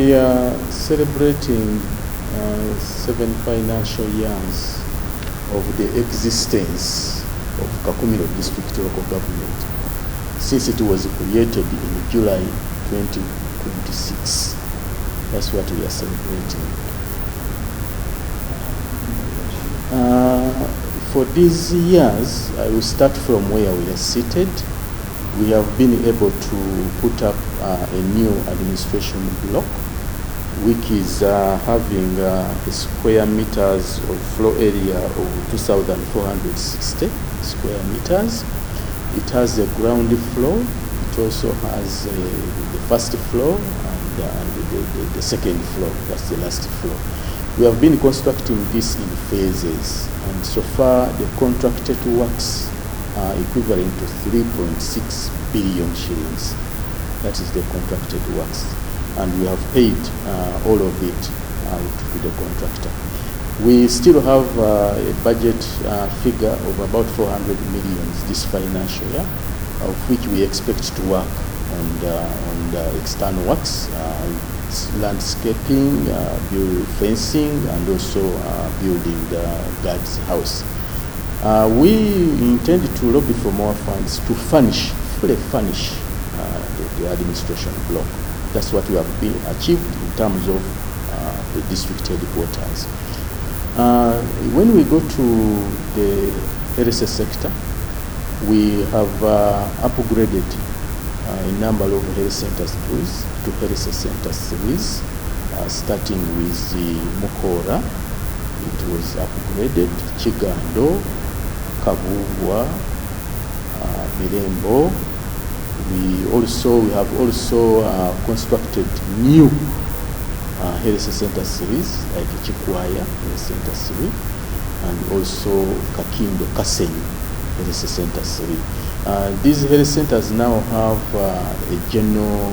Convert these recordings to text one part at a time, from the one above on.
We are celebrating 7 financial years of the existence of Kakumiro District Local Government since it was created in July 2026. That's what we are celebrating. For these years, I will start from where we are seated. We have been able to put up a new administration block, which is having square meters of floor area of 2,460 square meters. It has a ground floor. It also has the first floor and the second floor. That's the last floor. We have been constructing this in phases, and so far the contracted works are equivalent to 3.6 billion shillings. That is the contracted works, and we have paid all of it out to the contractor. We still have a budget figure of about 400 million this financial year, of which we expect to work on the external works, landscaping, build fencing, and also building the guard's house. We intend to lobby for more funds to fully furnish the administration block. That's what we have been achieved in terms of the district headquarters. When we go to the LSA sector, we have upgraded a number of health centers to health center series, starting with the Mukora. It was upgraded, Chigando, Kavugwa, Mirembo. We have also constructed new health center series like Chikwaya health center series, and also Kakindo Kasenyi health center series. These health centers now have a general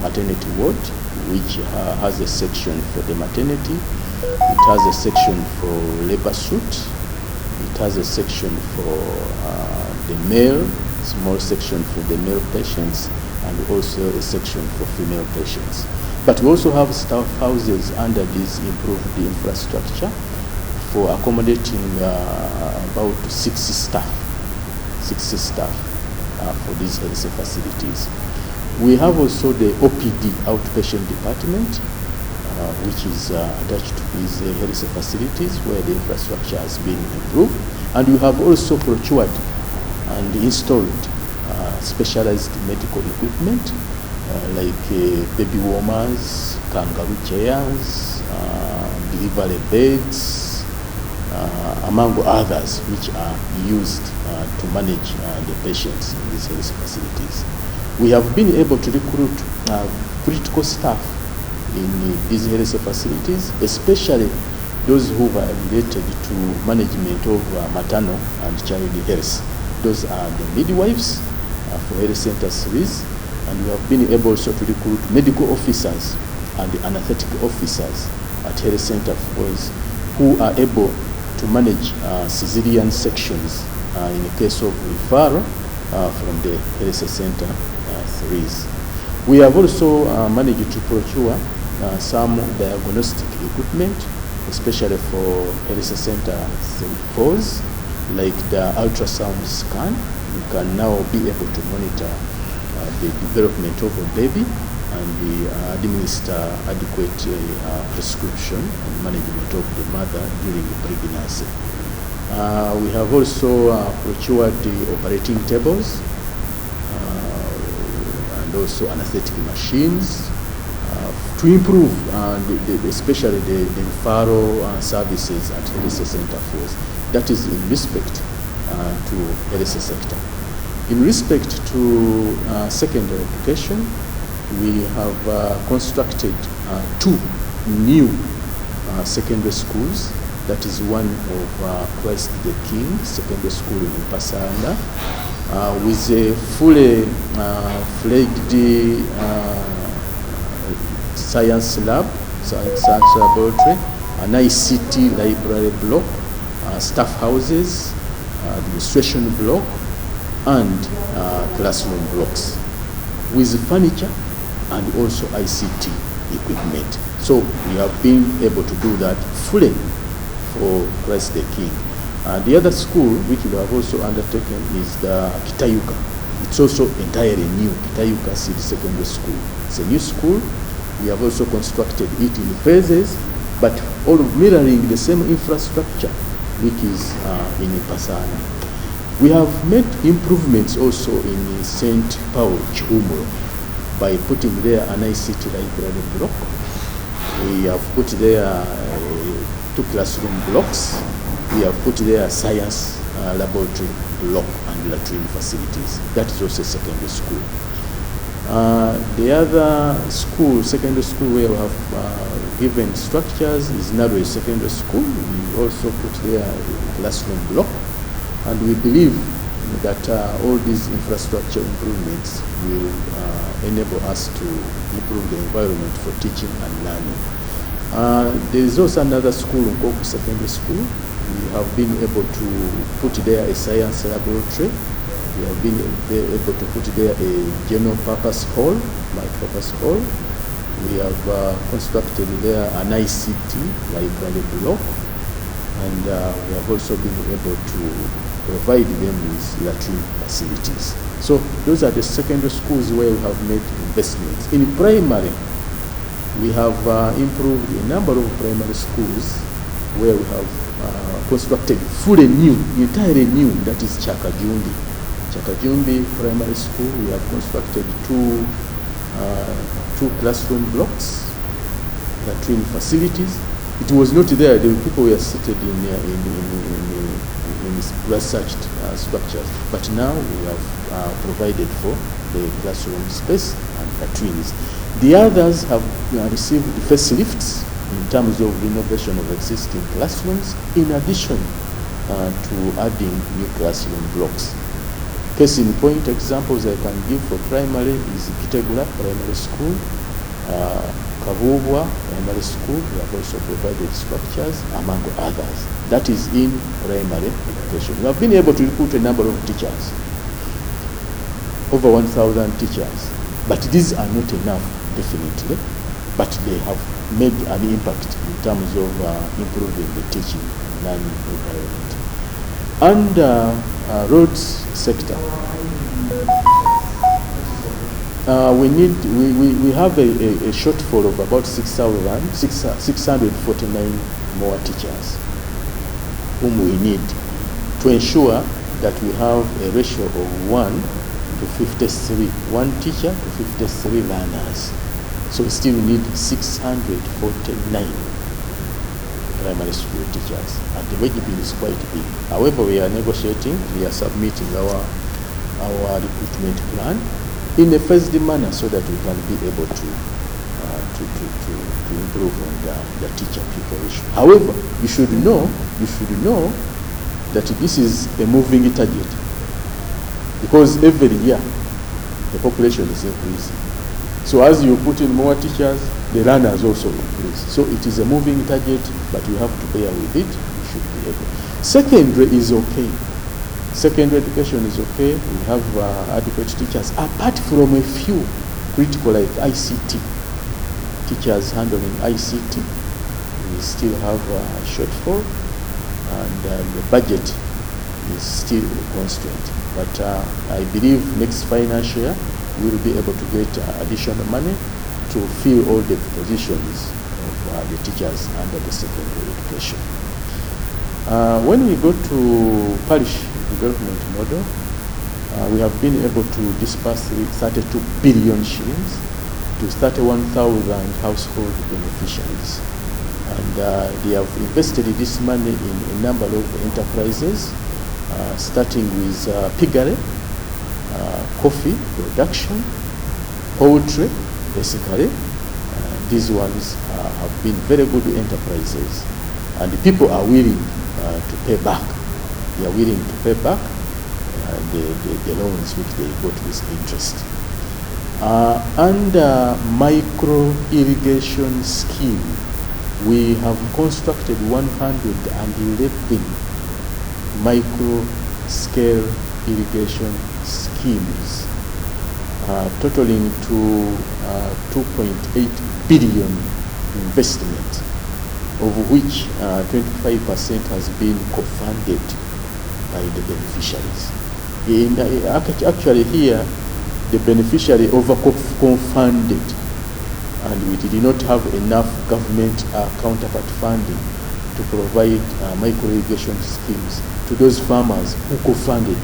maternity ward, which has a section for the maternity. It has a section for labor suit. It has a section for the male, small section for the male patients, and also a section for female patients. But we also have staff houses under this improved infrastructure for accommodating about 60 staff for these health facilities. We have also the OPD, outpatient department, which is attached to these health facilities where the infrastructure has been improved. And we have also procured and installed specialized medical equipment like baby warmers, kangaroo chairs, delivery beds, among others, which are used to manage the patients in these health facilities. We have been able to recruit critical staff in these health facilities, especially those who are related to management of maternal and child health. Those are the midwives for health center series, and we have been able also to recruit medical officers and the anesthetic officers at health center boys who are able to manage cesarean sections in the case of referral from the health center series. We have also managed to procure some diagnostic equipment, especially for health center 4s, like the ultrasound scan. We can now be able to monitor the development of a baby, and we administer adequate prescription and management of the mother during pregnancy. We have also procured the operating tables and also anesthetic machines to improve especially the referral services at health center force. That is in respect to health sector. In respect to secondary education, we have constructed 2 new secondary schools. That is one of Christ the King Secondary School in Pasanda, with a fully fledged science laboratory, an ICT library block, staff houses, administration block, and classroom blocks, with furniture and also ICT equipment. So we have been able to do that fully for Christ the King. The other school which we have also undertaken is the Kitayuka. It's also entirely new, Kitayuka City Secondary School. It's a new school. We have also constructed it in phases, but all mirroring the same infrastructure which is in Pasana. We have made improvements also in St. Paul Kakumiro by putting there an ICT library block. We have put there 2 classroom blocks. We have put there a science laboratory block and latrine facilities. That is also a secondary school. The other school, secondary school, where we have given structures is Narrow Secondary School. We also put there a classroom block, and we believe that all these infrastructure improvements will enable us to improve the environment for teaching and learning. There is also another school, Ngoku Secondary School. We have been able to put there a science laboratory. We have been able to put there a general purpose hall, multi-purpose hall. We have constructed there an ICT library block, and we have also been able to provide them with latrine facilities. So those are the secondary schools where we have made investments. In primary, we have improved a number of primary schools where we have constructed fully new, entirely new, that is Chakajumbi. Chakajumbi Primary School, we have constructed two classroom blocks, latrine facilities. It was not there, the people were seated in researched structures, but now we have provided for the classroom space and latrines. The others have received facelifts in terms of renovation of existing classrooms, in addition to adding new classroom blocks. Case in point examples I can give for primary is Kitegula Primary School, Kavubwa Primary School. We have also provided structures, among others. That is in primary education. We have been able to recruit a number of teachers, over 1,000 teachers, but these are not enough, definitely, but they have made an impact in terms of improving the teaching and learning environment. And roads sector, we have a shortfall of about 649 more teachers whom we need to ensure that we have a ratio of 1 to 53, 1 teacher to 53 learners. So we still need 649 primary school teachers, and the wage bill is quite big. However, we are negotiating, we are submitting our recruitment plan in a phased manner so that we can be able to improve on the teacher preparation. However, you should know that this is a moving target, because every year the population is increasing. So as you put in more teachers, the learners also increase. So it is a moving target, but you have to bear with it. You should be able. Secondary is okay. Secondary education is okay. We have adequate teachers, apart from a few critical like ICT. Teachers handling ICT, we still have a shortfall, and the budget is still a constraint. But I believe next financial year we will be able to get additional money to fill all the positions of the teachers under the secondary education. When we go to parish development model, we have been able to disperse 32 billion shillings to 31,000 household beneficiaries. And they have invested this money in a number of enterprises, starting with piggery, coffee production, poultry, basically. These ones have been very good enterprises, and the people are willing to pay back. They are willing to pay back the loans which they got with interest. Under micro irrigation scheme, we have constructed 111 micro scale irrigation schemes, totaling to 2.8 billion investment, of which 25% has been co-funded by the beneficiaries. Actually here, the beneficiary over-co-funded, and we did not have enough government counterpart funding to provide micro-irrigation schemes to those farmers who co-funded.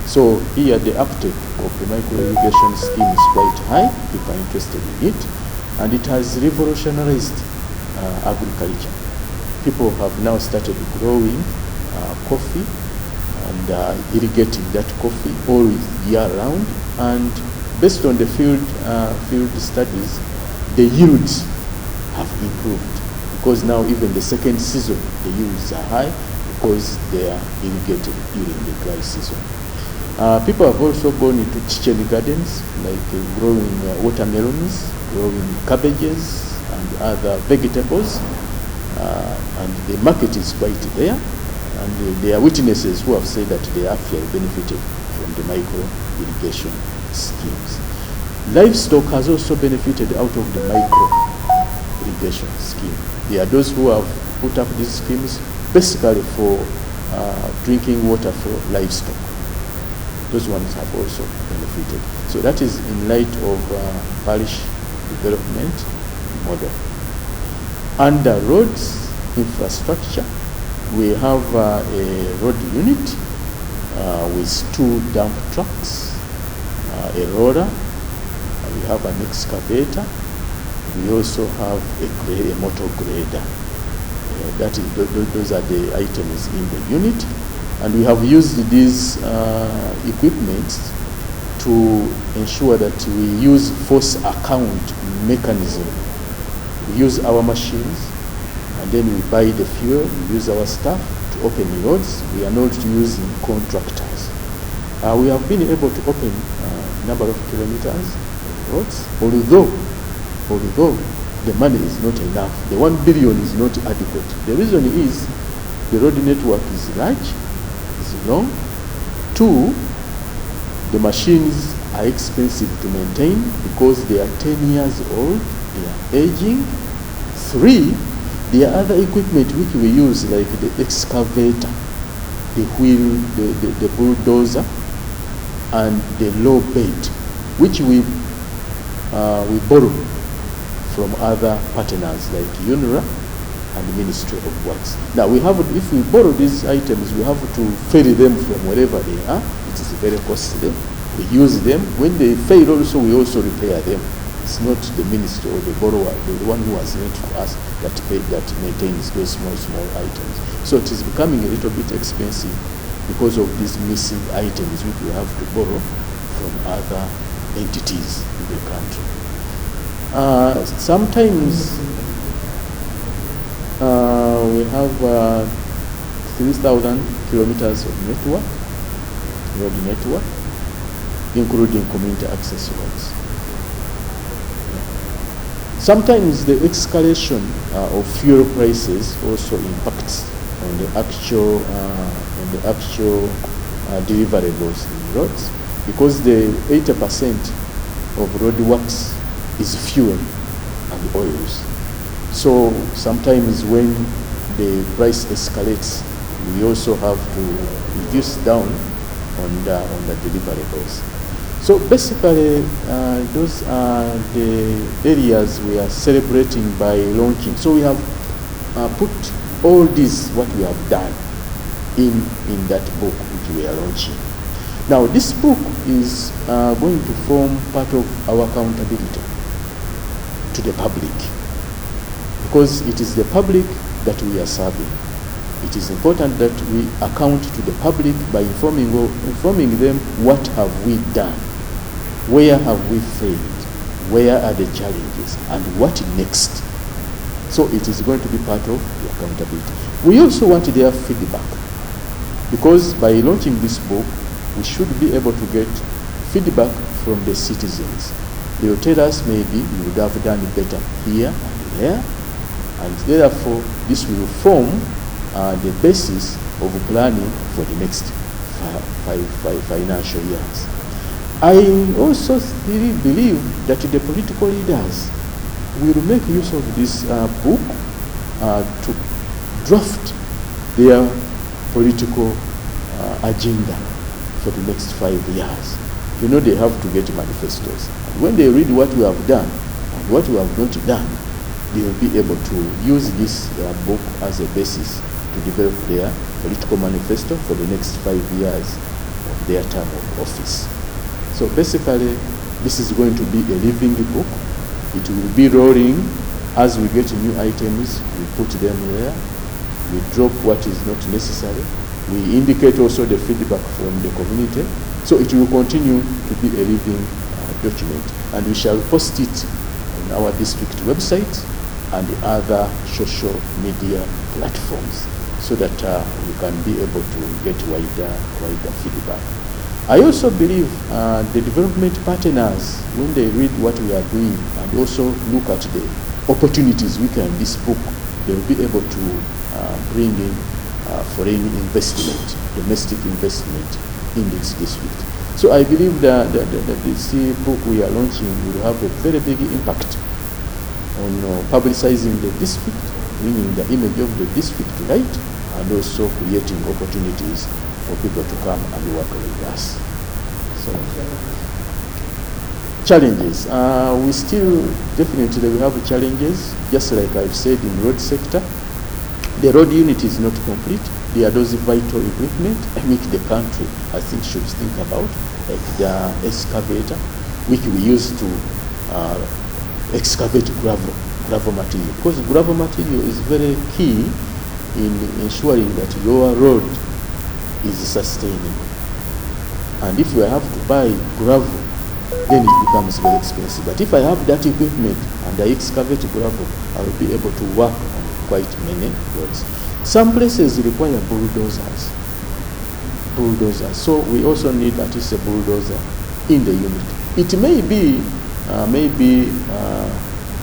So here the uptake of the micro-irrigation scheme is quite high. People are interested in it, and it has revolutionized agriculture. People have now started growing coffee and irrigating that coffee all year round, and based on the field studies, the yields have improved, because now even the second season the yields are high because they are irrigated during the dry season. People have also gone into kitchen gardens, like growing watermelons, growing cabbages and other vegetables, and the market is quite there, and there are witnesses who have said that they actually benefited from the micro irrigation schemes. Livestock has also benefited out of the micro irrigation scheme. There are those who have put up these schemes basically for drinking water for livestock. Those ones have also benefited. So that is in light of parish development model. Under roads infrastructure, we have a road unit with 2 dump trucks, a roller, we have an excavator, we also have a motor grader. Those are the items in the unit, and we have used these equipment to ensure that we use force account mechanism. We use our machines, and then we buy the fuel, we use our staff to open the roads. We are not using contractors. We have been able to open a number of kilometers of roads, although the money is not enough. The 1 billion is not adequate. The reason is the road network is large, is long. 2, the machines are expensive to maintain because they are 10 years old, they are aging. 3, there are other equipment which we use, like the excavator, the wheel, the bulldozer, and the low bed, which we borrow from other partners like UNRWA and the Ministry of Works. Now if we borrow these items, we have to ferry them from wherever they are. It is very costly. We use them. When they fail also, we also repair them. It's not the ministry or the borrower, the one who has lent to us, that maintains those small items. So it is becoming a little bit expensive because of these missing items which we have to borrow from other entities in the country. Sometimes we have 3,000 kilometers of road network, including community access roads. Sometimes the escalation of fuel prices also impacts on the actual deliverables in roads, because the 80% of road works is fuel and oils. So sometimes when the price escalates, we also have to reduce down on the deliverables. So basically, those are the areas we are celebrating by launching. So we have put all this, what we have done, in that book which we are launching. Now, this book is going to form part of our accountability to the public, because it is the public that we are serving. It is important that we account to the public by informing them what have we done, where have we failed, where are the challenges, and what next. So it is going to be part of the accountability. We also want their feedback, because by launching this book, we should be able to get feedback from the citizens. They will tell us maybe we would have done better here and there, and therefore this will form the basis of planning for the next financial years. I also really believe that the political leaders will make use of this book to draft their political agenda for the next 5 years. You know, they have to get manifestos. And when they read what we have done and what we have not done, they will be able to use this book as a basis to develop their political manifesto for the next 5 years of their term of office. So basically, this is going to be a living book. It will be rolling. As we get new items, we put them there. We drop what is not necessary. We indicate also the feedback from the community. So it will continue to be a living document. And we shall post it on our district website and the other social media platforms so that we can be able to get wider feedback. I also believe the development partners, when they read what we are doing and also look at the opportunities we can in this book, they will be able to bring in foreign investment, domestic investment in this district. So I believe that this book we are launching will have a very big impact on publicizing the district, bringing the image of the district to light, and also creating opportunities for people to come and work with us. So, challenges. We still definitely have challenges, just like I've said in road sector. The road unit is not complete. There are those vital equipment which the country, I think, should think about, like the excavator, which we use to excavate gravel material. Because gravel material is very key in ensuring that your road is sustainable. And if you have to buy gravel, then it becomes very expensive. But if I have that equipment and I excavate gravel, I will be able to work on quite many roads. Some places require bulldozers. So we also need at least a bulldozer in the unit. It may be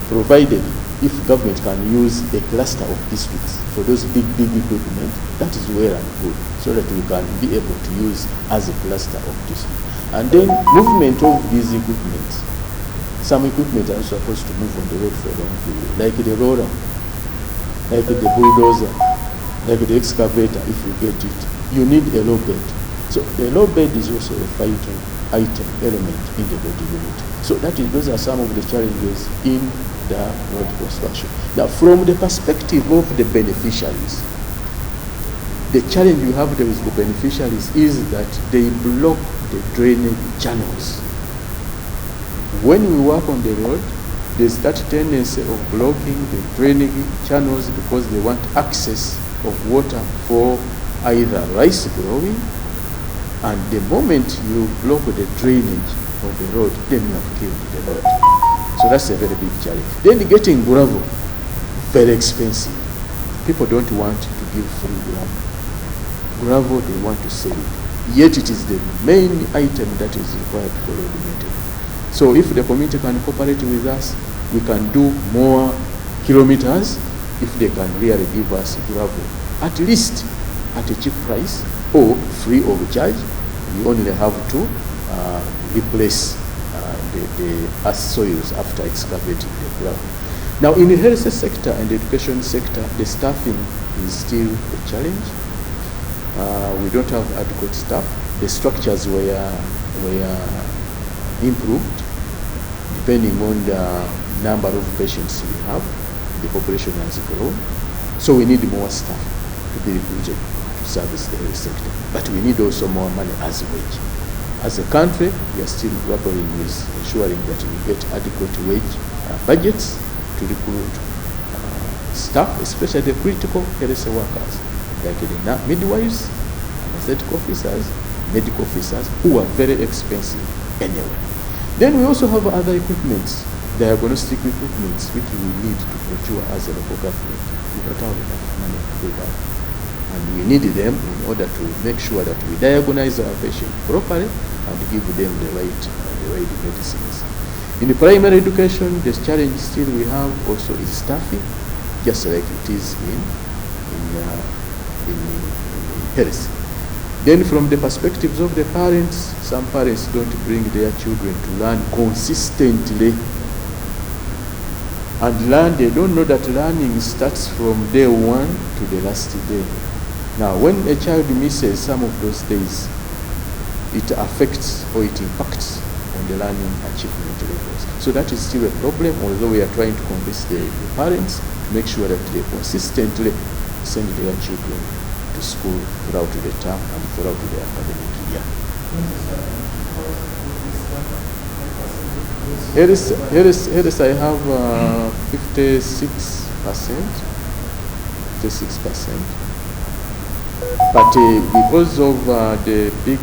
provided if government can use a cluster of districts for those big equipment. That is well and good, so that we can be able to use as a cluster of districts. And then movement of these equipment. Some equipment are supposed to move on the road for a long period, like the roller, like the bulldozer, like the excavator. If you get it, you need a low bed. So the low bed is also a vital element in the road unit. So those are some of the challenges in the road construction. Now, from the perspective of the beneficiaries, the challenge you have there with the beneficiaries is that they block the drainage channels. When we work on the road, there's that tendency of blocking the drainage channels because they want access of water for either rice growing, and the moment you block the drainage of the road, then you have killed the road. So that's a very big challenge. Then getting gravel, very expensive. People don't want to give free gravel. Gravel, they want to sell it. Yet it is the main item that is required for road maintenance. So if the community can cooperate with us, we can do more kilometers if they can really give us gravel, at least at a cheap price or free of charge. We only have to replace the soils after excavating the gravel. Now, in the health sector and the education sector, the staffing is still a challenge. We don't have adequate staff. The structures were improved depending on the number of patients we have. The population has grown, so we need more staff to be recruited to service the health sector. But we need also more money as a wage. As a country, we are still grappling with ensuring that we get adequate wage budgets to recruit staff, especially the critical health workers, like the midwives, anesthetic officers, medical officers, who are very expensive anyway. Then we also have other equipments, diagnostic equipments, which we need to procure as a local government. We don't have enough money to do that. And we need them in order to make sure that we diagnose our patient properly and give them the right medicines. In the primary education, the challenge still we have also is staffing, just like it is in health. Then from the perspectives of the parents, some parents don't bring their children to learn consistently. And they don't know that learning starts from day 1 to the last day. Now, when a child misses some of those days, it affects or it impacts on the learning achievement levels. So that is still a problem, although we are trying to convince the parents to make sure that they consistently send their children to school throughout the term and throughout the academic year. Here is I have 56%. But because of the big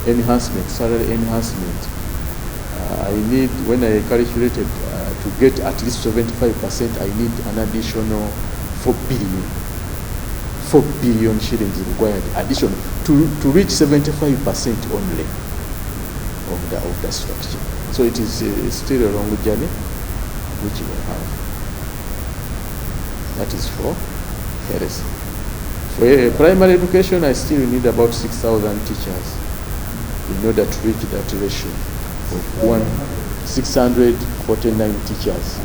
enhancement, salary enhancement, I need, when I calculated to get at least 75%, I need an additional 4 billion. 4 billion shillings required additional to reach 75% only of the structure. So it is still a long journey which we have. That is for heresy. For primary education, I still need about 6,000 teachers in order to reach that ratio of 649 teachers.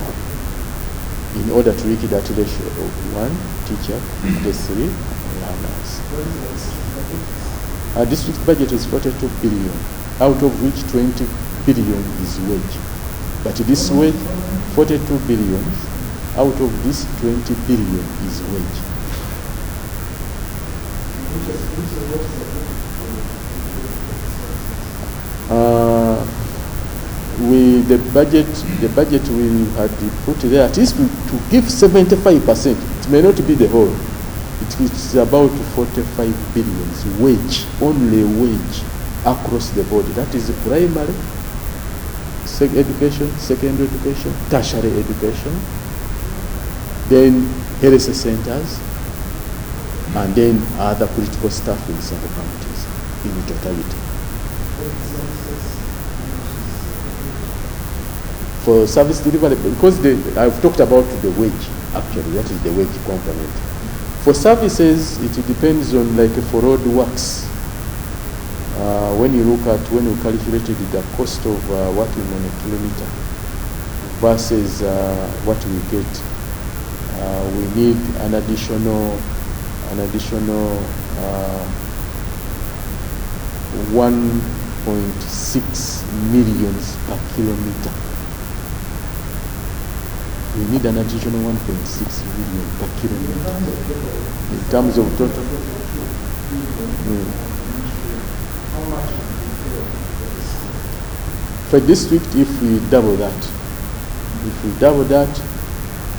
In order to reach that ratio of 1 teacher to 3 learners. Our district budget is 42 billion, out of which 20 billion is wage. But this wage, 42 billion, out of this 20 billion is wage. The budget we had put there, at least to give 75%. It may not be the whole. It's about 45 billion wage, only wage across the board. That is primary education, secondary education, tertiary education, then health centers, and then other political staff in some counties in totality. For service delivery, because I've talked about the wage, actually, that is the wage component. For services, it depends on, like for road works. When we calculated the cost of working on a kilometer versus what we get, we need an additional 1.6 million per kilometer. We need an additional 1.6 million per kilometer in terms of total. For district, if we double that,